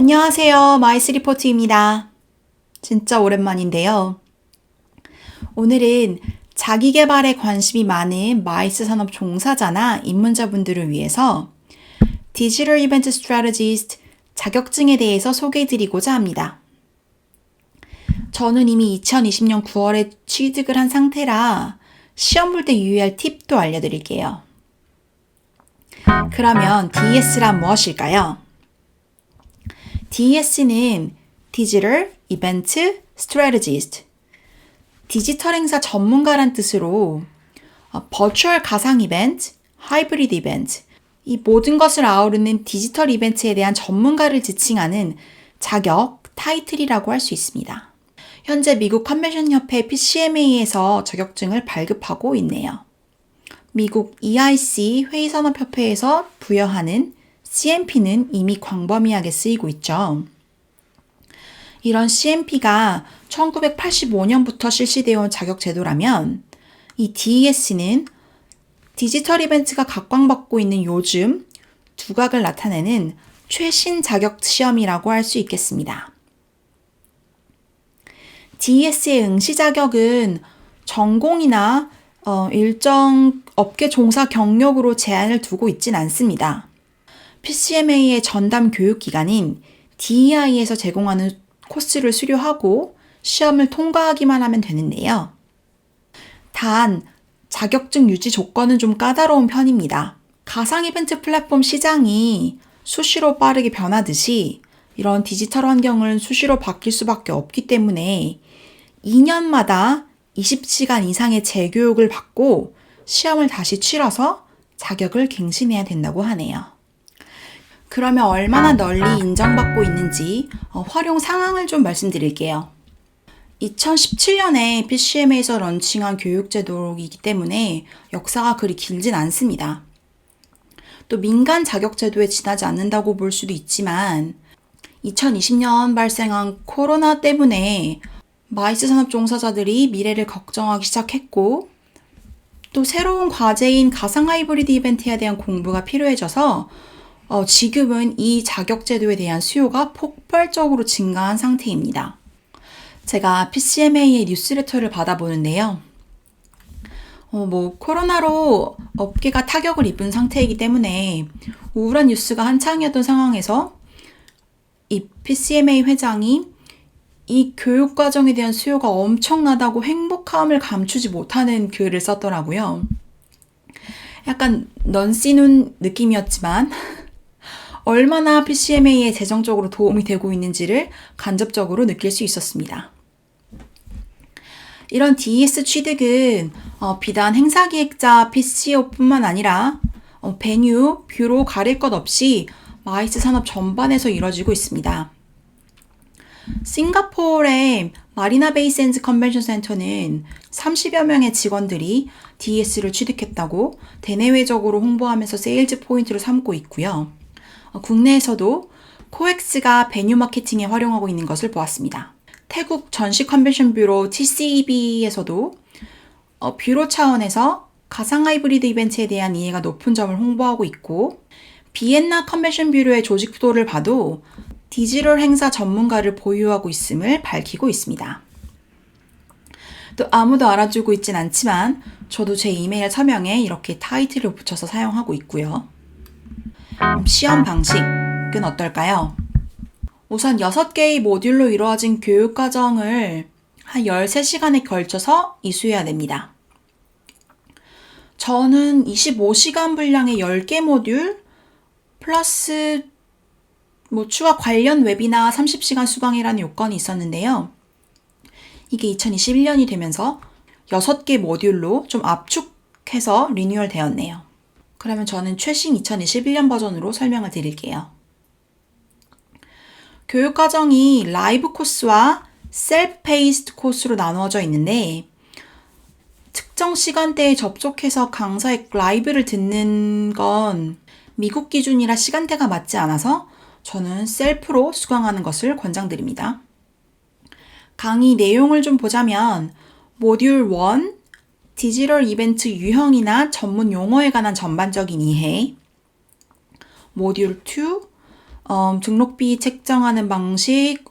안녕하세요. 마이스 리포트입니다. 진짜 오랜만인데요. 오늘은 자기 개발에 관심이 많은 마이스 산업 종사자나 입문자분들을 위해서 디지털 이벤트 스트래티지스트 자격증에 대해서 소개해드리고자 합니다. 저는 이미 2020년 9월에 취득을 한 상태라 시험 볼 때 유의할 팁도 알려드릴게요. 그러면 DS란 무엇일까요? DS는 디지털 이벤트 스트래티지스트, 디지털 행사 전문가란 뜻으로 버추얼 가상 이벤트, 하이브리드 이벤트, 이 모든 것을 아우르는 디지털 이벤트에 대한 전문가를 지칭하는 자격, 타이틀이라고 할 수 있습니다. 현재 미국 컨벤션 협회 PCMA에서 자격증을 발급하고 있네요. 미국 EIC 회의산업협회에서 부여하는 CMP는 이미 광범위하게 쓰이고 있죠. 이런 CMP가 1985년부터 실시되어 온 자격제도라면 이 DES는 디지털 이벤트가 각광받고 있는 요즘 두각을 나타내는 최신 자격 시험이라고 할 수 있겠습니다. DES의 응시 자격은 전공이나 일정 업계 종사 경력으로 제한을 두고 있진 않습니다. PCMA의 전담 교육기관인 DEI에서 제공하는 코스를 수료하고 시험을 통과하기만 하면 되는데요. 단, 자격증 유지 조건은 좀 까다로운 편입니다. 가상 이벤트 플랫폼 시장이 수시로 빠르게 변하듯이 이런 디지털 환경은 수시로 바뀔 수밖에 없기 때문에 2년마다 20시간 이상의 재교육을 받고 시험을 다시 치러서 자격을 갱신해야 된다고 하네요. 그러면 얼마나 널리 인정받고 있는지 활용 상황을 좀 말씀드릴게요. 2017년에 PCMA에서 런칭한 교육제도이기 때문에 역사가 그리 길진 않습니다. 또 민간 자격제도에 지나지 않는다고 볼 수도 있지만 2020년 발생한 코로나 때문에 마이스 산업 종사자들이 미래를 걱정하기 시작했고 또 새로운 과제인 가상 하이브리드 이벤트에 대한 공부가 필요해져서 지금은 이 자격제도에 대한 수요가 폭발적으로 증가한 상태입니다. 제가 PCMA의 뉴스레터를 받아보는데요. 코로나로 업계가 타격을 입은 상태이기 때문에 우울한 뉴스가 한창이었던 상황에서 이 PCMA 회장이 이 교육과정에 대한 수요가 엄청나다고 행복함을 감추지 못하는 글을 썼더라고요. 약간 넌씨눈 느낌이었지만 얼마나 PCMA에 재정적으로 도움이 되고 있는지를 간접적으로 느낄 수 있었습니다. 이런 DES 취득은 비단 행사기획자 PCO뿐만 아니라 베뉴, 뷰로 가릴 것 없이 마이스 산업 전반에서 이뤄지고 있습니다. 싱가포르의 마리나 베이 샌즈 컨벤션 센터는 30여 명의 직원들이 DES를 취득했다고 대내외적으로 홍보하면서 세일즈 포인트로 삼고 있고요. 국내에서도 코엑스가 베뉴 마케팅에 활용하고 있는 것을 보았습니다. 태국 전시 컨벤션 뷰로 TCEB에서도 뷰로 차원에서 가상 하이브리드 이벤트에 대한 이해가 높은 점을 홍보하고 있고 비엔나 컨벤션 뷰로의 조직도를 봐도 디지털 행사 전문가를 보유하고 있음을 밝히고 있습니다. 또 아무도 알아주고 있진 않지만 저도 제 이메일 서명에 이렇게 타이틀을 붙여서 사용하고 있고요. 시험 방식은 어떨까요? 우선 6개의 모듈로 이루어진 교육과정을 한 13시간에 걸쳐서 이수해야 됩니다. 저는 25시간 분량의 10개 모듈 플러스 추가 관련 웹이나 30시간 수강이라는 요건이 있었는데요. 이게 2021년이 되면서 6개 모듈로 좀 압축해서 리뉴얼 되었네요. 그러면 저는 최신 2021년 버전으로 설명을 드릴게요. 교육과정이 라이브 코스와 셀프-페이스드 코스로 나누어져 있는데 특정 시간대에 접속해서 강사의 라이브를 듣는 건 미국 기준이라 시간대가 맞지 않아서 저는 셀프로 수강하는 것을 권장드립니다. 강의 내용을 좀 보자면 모듈 1, 디지털 이벤트 유형이나 전문 용어에 관한 전반적인 이해, 모듈 2, 등록비 책정하는 방식,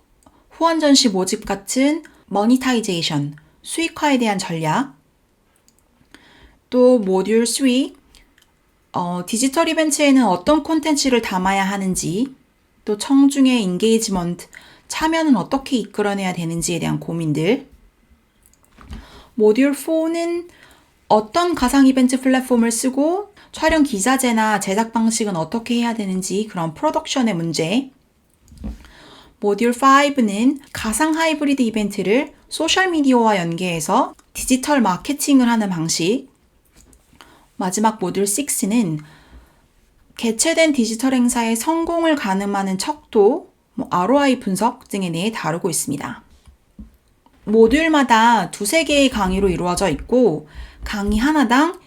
후원 전시 모집 같은 모니타이제이션, 수익화에 대한 전략, 또 모듈 3, 디지털 이벤트에는 어떤 콘텐츠를 담아야 하는지, 또 청중의 인게이지먼트, 참여는 어떻게 이끌어내야 되는지에 대한 고민들. 모듈 4는 어떤 가상 이벤트 플랫폼을 쓰고 촬영 기자재나 제작 방식은 어떻게 해야 되는지 그런 프로덕션의 문제. 모듈 5는 가상 하이브리드 이벤트를 소셜미디어와 연계해서 디지털 마케팅을 하는 방식. 마지막 모듈 6는 개최된 디지털 행사의 성공을 가늠하는 척도, ROI 분석 등에 대해 다루고 있습니다. 모듈마다 2-3개의 강의로 이루어져 있고 강의 하나당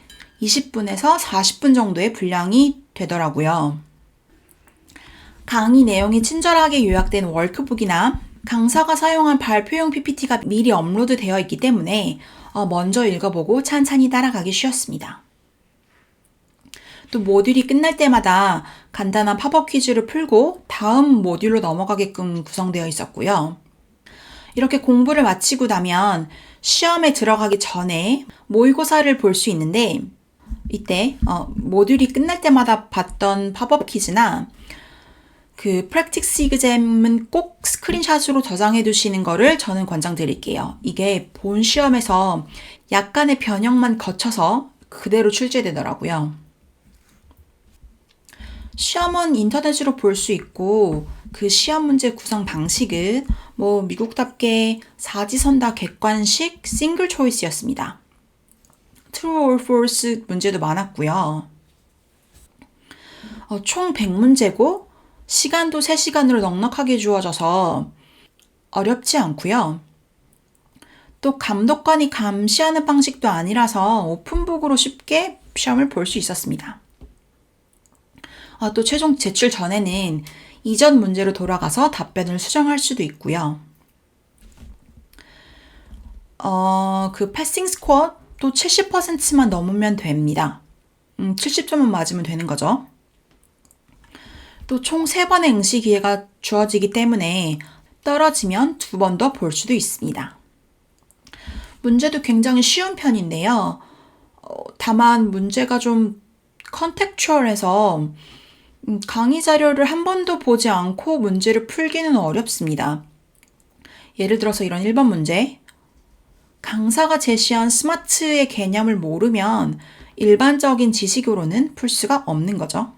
20분에서 40분 정도의 분량이 되더라고요. 강의 내용이 친절하게 요약된 워크북이나 강사가 사용한 발표용 PPT가 미리 업로드 되어 있기 때문에 먼저 읽어보고 찬찬히 따라가기 쉬웠습니다. 또 모듈이 끝날 때마다 간단한 팝업 퀴즈를 풀고 다음 모듈로 넘어가게끔 구성되어 있었고요. 이렇게 공부를 마치고 나면 시험에 들어가기 전에 모의고사를 볼 수 있는데 이때 모듈이 끝날 때마다 봤던 팝업 퀴즈나 그 프랙티스 이그잼은 꼭 스크린샷으로 저장해 두시는 거를 저는 권장드릴게요. 이게 본 시험에서 약간의 변형만 거쳐서 그대로 출제되더라고요. 시험은 인터넷으로 볼 수 있고 그 시험 문제 구성 방식은 미국답게 사지선다 객관식 싱글 초이스였습니다. True or false 문제도 많았고요. 총 100문제고 시간도 3시간으로 넉넉하게 주어져서 어렵지 않고요. 또 감독관이 감시하는 방식도 아니라서 오픈북으로 쉽게 시험을 볼 수 있었습니다. 또 최종 제출 전에는 이전 문제로 돌아가서 답변을 수정할 수도 있고요. 그 패싱 스코어 또 70%만 넘으면 됩니다. 70점만 맞으면 되는 거죠. 또 총 3번의 응시 기회가 주어지기 때문에 떨어지면 2번 더 볼 수도 있습니다. 문제도 굉장히 쉬운 편인데요. 다만 문제가 좀 컨텍추얼해서 강의 자료를 한 번도 보지 않고 문제를 풀기는 어렵습니다. 예를 들어서 이런 1번 문제. 강사가 제시한 스마트의 개념을 모르면 일반적인 지식으로는 풀 수가 없는 거죠.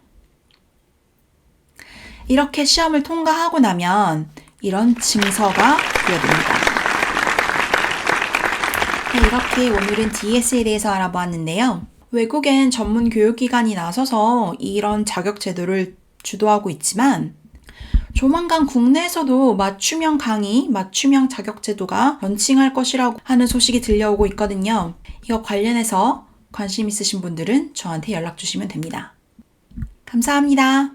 이렇게 시험을 통과하고 나면 이런 증서가 부여됩니다. 이렇게 오늘은 DS에 대해서 알아보았는데요. 외국엔 전문 교육기관이 나서서 이런 자격 제도를 주도하고 있지만 조만간 국내에서도 맞춤형 강의, 맞춤형 자격 제도가 런칭할 것이라고 하는 소식이 들려오고 있거든요. 이거 관련해서 관심 있으신 분들은 저한테 연락 주시면 됩니다. 감사합니다.